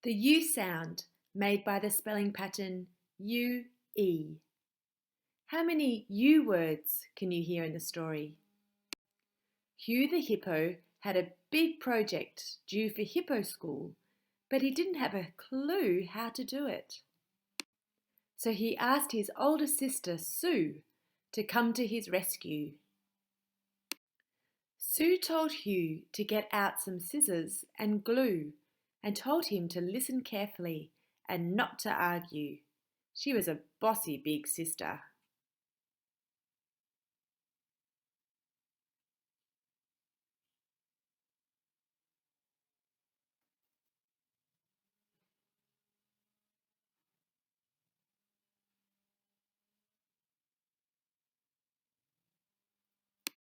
The U sound made by the spelling pattern U-E. How many U words can you hear in the story? Hugh the hippo had a big project due for hippo school, but he didn't have a clue how to do it. So he asked his older sister, Sue, to come to his rescue. Sue told Hugh to get out some scissors and glue and told him to listen carefully and not to argue. She was a bossy big sister.